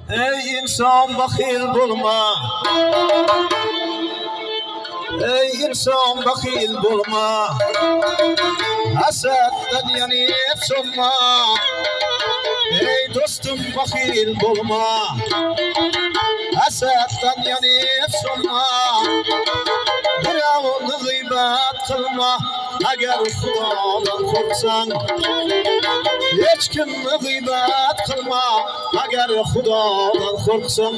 Ey insan bakil bulma, ey insan bakil bulma, hasetten yanıp sönme. Ey dostum bakil bulma, hasetten yanıp sönme. Biravunu gıybet kılma, eğer Xudodan korksan. Hiç kimni gıybet kılma, eğer Xudodan korksan.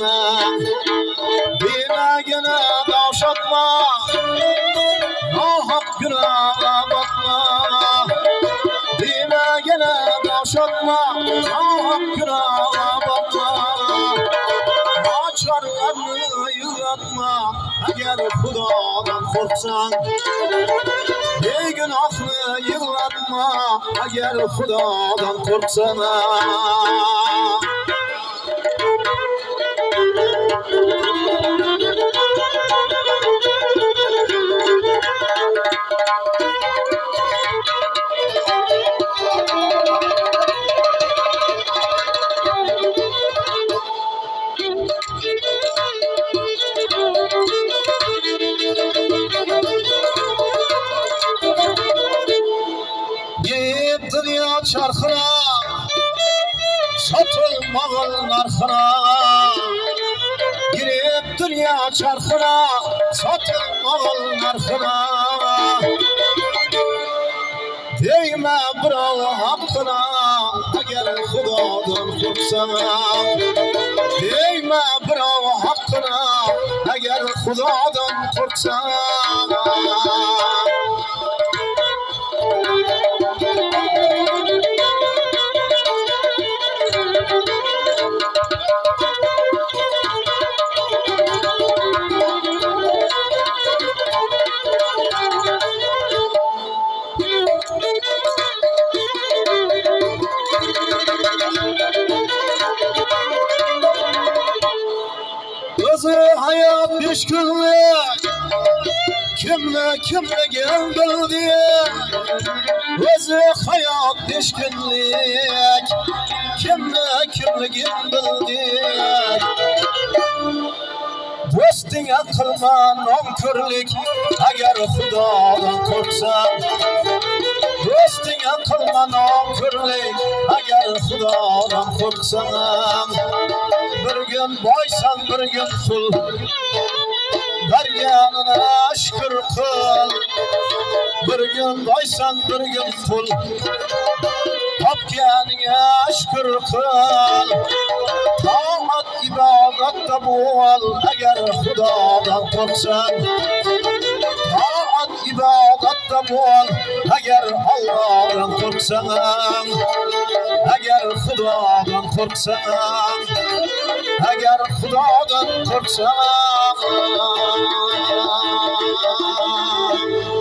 Bilmegine davşatma, nahak günaha bakma. Bilmegine davşatma, nahak günaha bakma. Açarlarını yıratma, eğer Xudodan korksan. Ey günahını yıratma, eğer Xudodan korksan. Git dünya çarkına, satılmağın narkına. Girip dünya çarkına, satılmağın narkına. Değme bravo hakkına, eğer Xudodan korksan. Değme bravo hakkına, eğer Xudodan korksan. Özü hayat düşkünlük, kimle geldi diye. Özü hayat düşkünlük, kimle geldi diye. Dostine kılma nankörlük, eğer Xudodan korksan. Dostine kılma nankörlük, eğer Xudodan korksan. Bir gün boysan bir gün kul, deryanına şükür kıl. Bir gün boysan bir gün kul, topganına şükür kıl. Taat ibadatta bol, eğer Xudodan korksan. Taat ibadatta bol, eğer Allah'dan korksan. Eğer Xudodan korksan. Eğer Xudodan korksan.